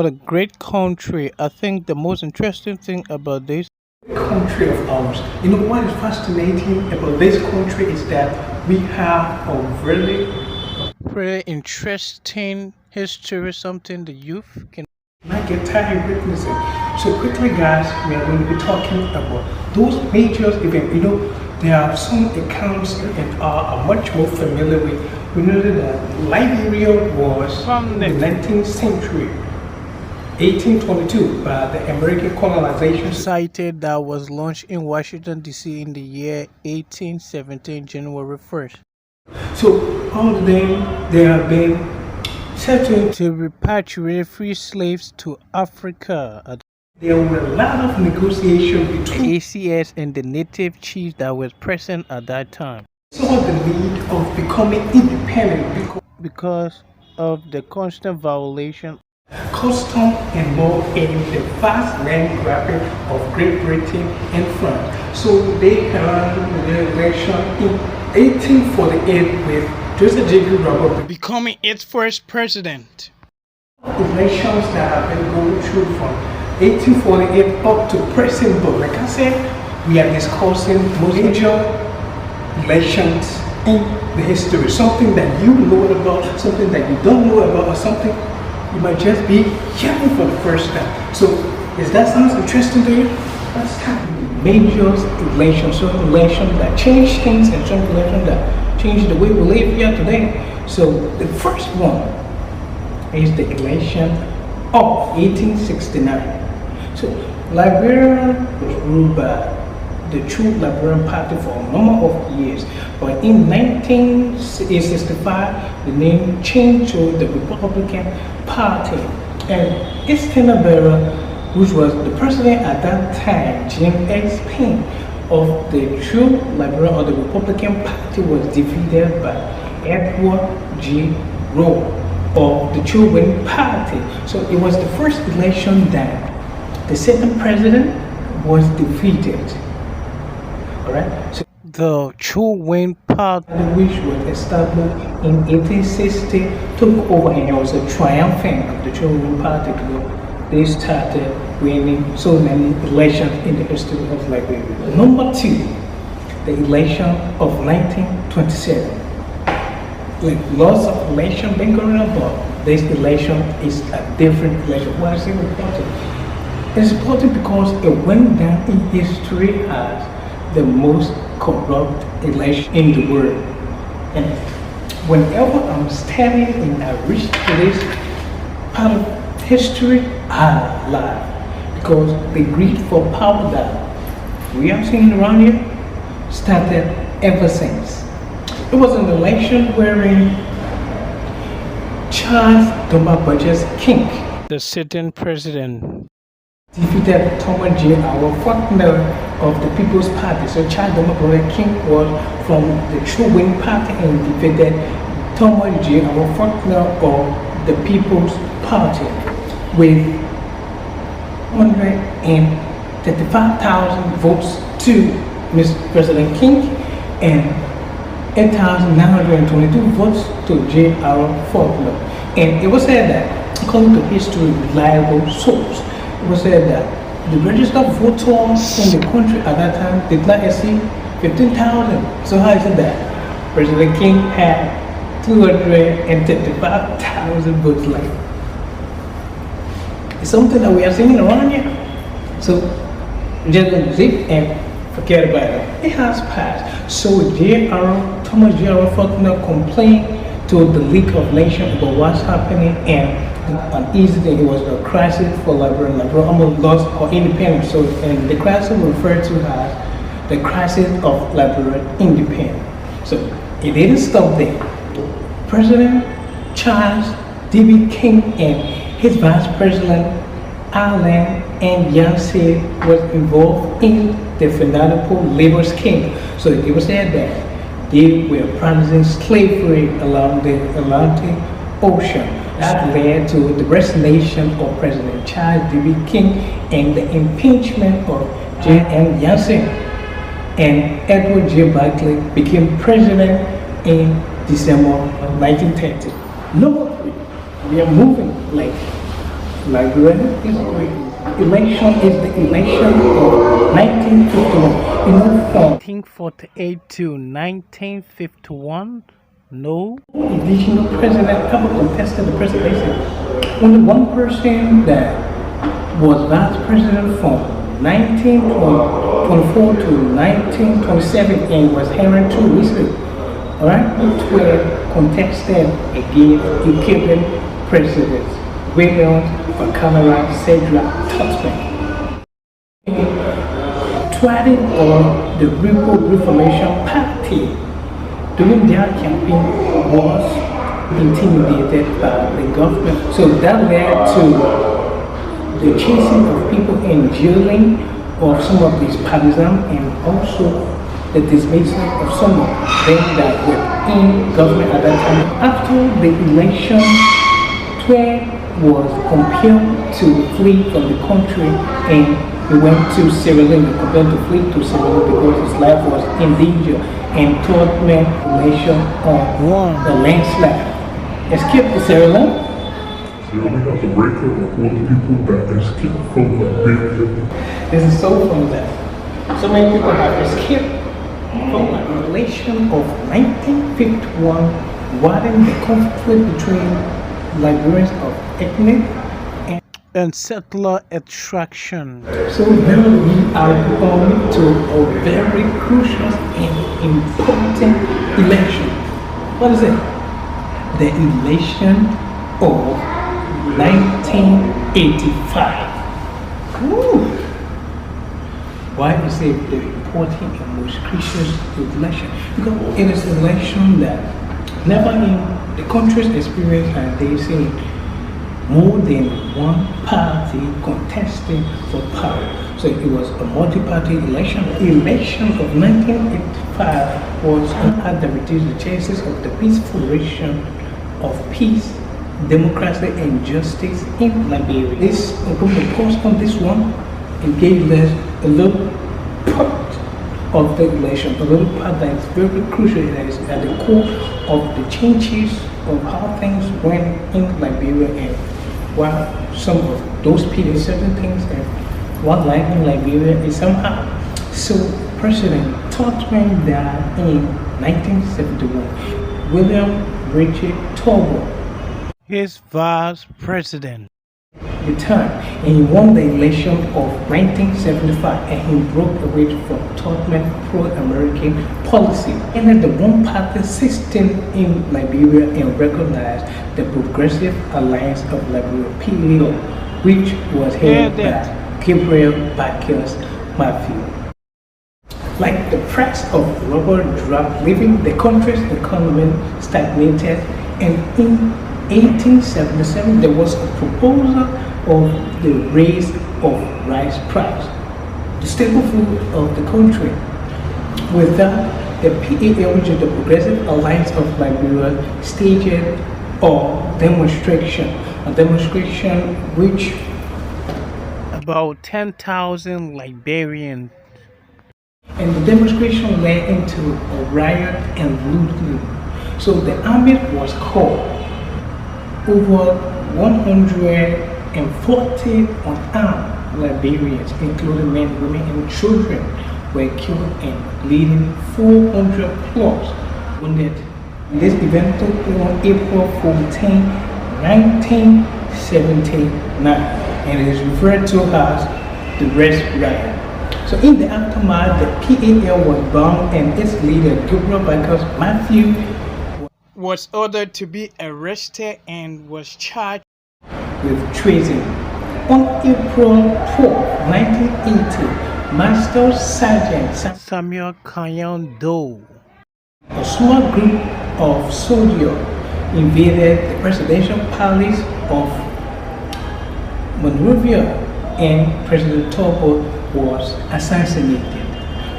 What a great country. I think the most interesting thing about this country of ours. You know what is fascinating about this country is that we have a really pretty interesting history, something the youth can. not get tired witnessing. So quickly guys, we are going to be talking about those major events. You know, there are some accounts that are much more familiar with. We know that Liberia was From in the 19th century, 1822, by the American colonization. Cited that was launched in Washington, D.C. in the year 1817, January 1st, So all of them, they have been settled. to repatriate free slaves to Africa. There were a lot of negotiation between ACS and the native chiefs that was present at that time saw the need of becoming independent because of the constant violation custom and law in the vast land grabbing of Great Britain and France. So they held the election in 1848 with Joseph J. Robert. becoming its first president. Elections that have been going through from 1848 up to present, but like I said, we are discussing major elections in the history. Something that you know about, something that you don't know about, or something you might just be hearing for the first time. So, is that sounds interesting to you? Let's start with major elections, some elections that change things and some elections that change the way we live here today. So, the first one is the election of 1869. So, Liberia was ruled by the true Liberian Party for a number of years, but in 1965, the name changed to the Republican Party, and Eastern Liberia, which was the president at that time, James X. Payne, of the true Liberian or the Republican Party, was defeated by Edward G. Rowe of the True Wing Party. So it was the first election that the second president was defeated. Alright? So The True Wing Party, which was established in 1860, took over, and it was a triumphant of the True Wing Party because they started winning so many elections in the history of Liberia. Number two, the election of 1927. Like lots of election been going on, but this election is a different election. Why is it important? It's important because it went down in history as the most corrupt election in the world. And whenever I'm standing and I reach to this part of history, I laugh because the greed for power that we are seeing around here started ever since. It was an election wherein Charles Dumba King, the sitting president, defeated Thomas J. Faulkner of the People's Party. So Charles Dumba King was from the True Wing Party and defeated Thomas J. Faulkner of the People's Party with 135,000 votes to Mr. President King and 8,922 votes to J.R. Faulkner. And it was said that, according to history reliable source, it was said that the registered voters in the country at that time did not exceed 15,000. So how is it that President King had 235,000 votes left? It's something that we are seeing around here. So just zip and forget about it. It has passed. So Thomas J.R. Faulkner complained to the League of Nations about what's happening, and uneasy. It was a crisis for Liberia. Liberia almost lost our independence. So, and the crisis referred to as the crisis of Liberia independence. So it didn't stop there. President Charles D.B. King and his vice president Alan and Yancey was involved in the fanatical labor scheme. So it was said that they were practicing slavery along the Atlantic Ocean. That led to the resignation of President Charles D.B. King and the impeachment of J.M. Yancey. And Edward J. Buckley became president in December of 1930. Number three, we are moving like Liberia is the election is the election of 1951. You know, from 1948 to 1951? No. additional president ever contested the presidency. Only one person that was vice president from 1924 to 1927 and was Henry II recently. Alright, which were contested against Ethiopian presidents William Bakamara Sedra Totman. Twatting on the Reformation Party during their campaign was intimidated by the government. So that led to the chasing of people and jailing of some of these partisans and also the dismissal of some of them that were in government at that time. After the election, Twain was compelled to flee from the country and he went to Sierra Leone, compelled to flee to Sierra Leone because his life was in danger and Totman nation on the landslide. Escaped to Sierra Leone. We have the record of all the people that escaped from Liberia. This is so funny that so many people have escaped from a revelation of 1951 regarding the conflict between Liberians of ethnic And settler extraction. so now we are going to a very crucial and important election. What is it? The election of 1985. Woo. Why is it the important and most crucial election? Because it is an election that never in the country's experience have they seen more than one party contesting for power. So it was a multi-party election. The election of 1985 was had to reduce the chances of the peaceful restoration of peace, democracy, and justice in Liberia. This, I'm going to pause on this one and gave us a little part of the election, a little part that is very crucial, that is at the core of the changes of how things went in Liberia and while some of those people certain things and what life in Liberia is somehow. So President Totman died in 1971. William Richard Tolbert, His vice president. returned and he won the election of 1975 and he broke away from Totman's pro-American policy and the one-party system in Liberia and recognized the Progressive Alliance of Liberia (PAO), which was headed by Gabriel Bacchus Matthew. Like the price of rubber dropped, leaving the country's economy stagnated, and in 1877 there was a proposal of the raise of rice price, the staple food of the country. With that, the PAO, which is the Progressive Alliance of Liberia, staged a demonstration which About 10,000 Liberians. and the demonstration led into a riot and looting. So the army was called. Over 140 unarmed Liberians, including men, women, and children, were killed and leading 400 plus wounded. This event took place on April 14, 1979, and it is referred to as the Rest Riot. So in the aftermath, the PAL was bombed and its leader, Gabriel Bacchus Matthew, Was ordered to be arrested and was charged with treason. On April 4, 1980, Master Sergeant Samuel Kanyon Doe. a small group of soldiers invaded the presidential palace of Monrovia and President Tobo was assassinated.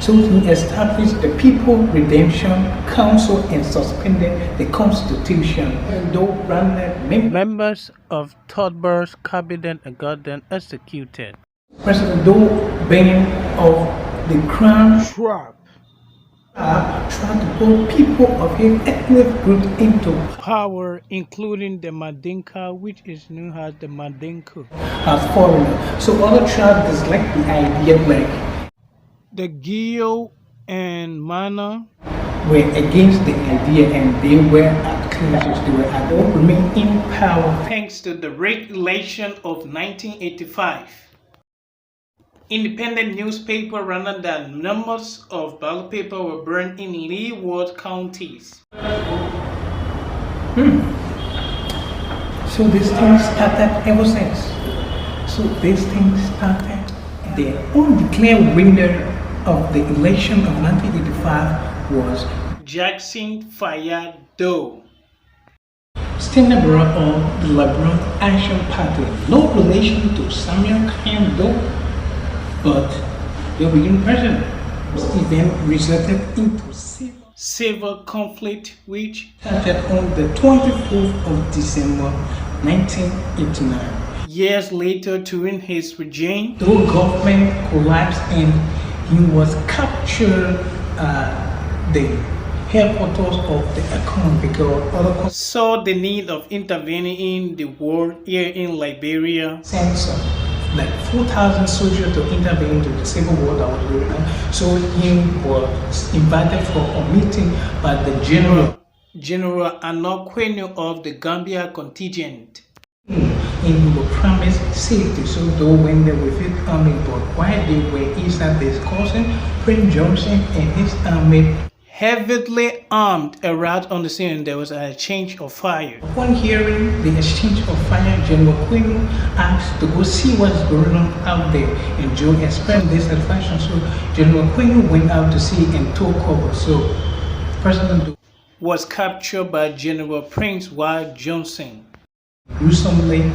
So he established the People Redemption Council and suspended the Constitution. And though branded Members of Todber's cabinet got then executed. President Doe banned of the Crown Shrub Trying to pull people of his ethnic group into power, including the Mandinka, which is known as the Mandinka, as foreigners. So other tribes dislike the idea, like the Gio and Mana were against the idea, and they were at clashes. They were at all remain in power thanks to the rigged election of 1985. Independent newspaper rather than numbers of ballot paper were burned in Leeward counties. So this thing started ever since. So this thing started. The undeclared winner of the election of 1985 was Jackson Fayado, Senator of the Liberal Action Party. No relation to Samuel Kando, but they became president. This event resulted into civil conflict which started on the 24th of December 1989. Years later, during his regime, the government collapsed and he was captured at the headquarters of the economy because saw the need of intervening in the war here in Liberia. Sent like 4,000 soldiers to intervene into the civil war that was going on. So he was invited for a meeting by the General Anokwenu of the Gambia contingent. And he was promised safety, so though when they were with army, but while they were inside discussing, Prince Johnson and his army heavily armed arrived on the scene. There was an exchange of fire. Upon hearing the exchange of fire, General Quinn asked to go see what's going on out there, and Joe expressed dissatisfaction. So General Quinn went out to see and took cover. So President was captured by General Prince Y. Johnson, gruesomely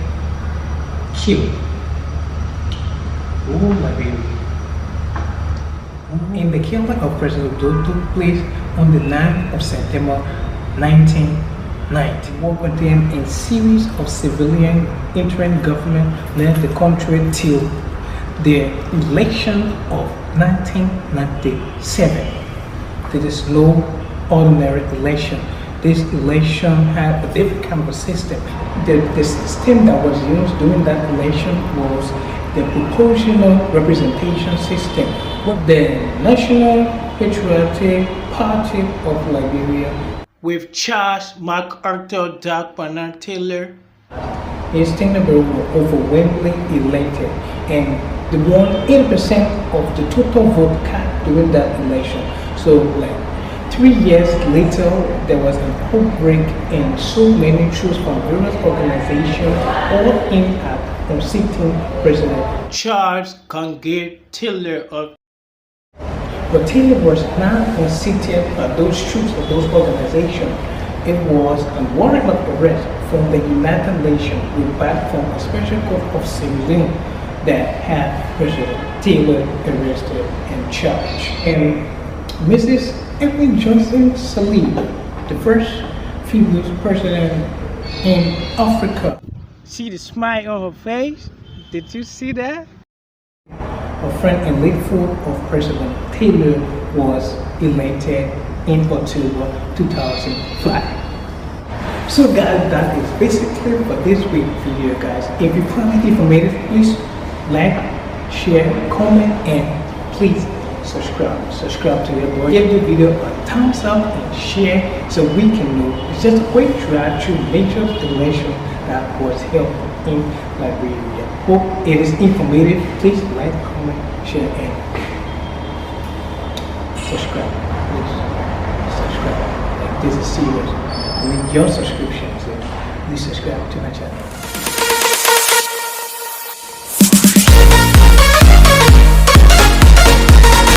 killed. Oh my baby. And the killing of President Joe took place on the 9th of September 1990. War contained a series of civilian interim government led the country till the election of 1997. There is no ordinary election. This election had a different kind of a system. The system that was used during that election was the proportional representation system, with the National Patriotic Party of Liberia, with Charles MacArthur Darkbanner Taylor, his tenure were overwhelmingly elected, and they won 80% of the total vote cast during that election. So, like 3 years later, there was an outbreak, and so many troops from various organizations all aimed at sitting President Charles Congar Taylor of. But Taylor was not unseated by those troops of those organizations. It was a warrant of arrest from the United Nations with back from a special court of civilian that had President Taylor arrested and charged. And Mrs. Ellen Johnson Sirleaf, the first female president in Africa. See the smile on her face? Did you see that? A friend and late foe of President Taylor was elected in October 2005. So guys, that is basically for this week's video, guys. If you find it informative, please like, share, comment, and please subscribe to your boy. Give the video a thumbs up and share so we can know. It's just a quick drive through major election that was held in Liberia. Hope it is informative. Please like, comment, share, and subscribe. Please subscribe. Like, this is serious. I need your subscription. So please subscribe to my channel.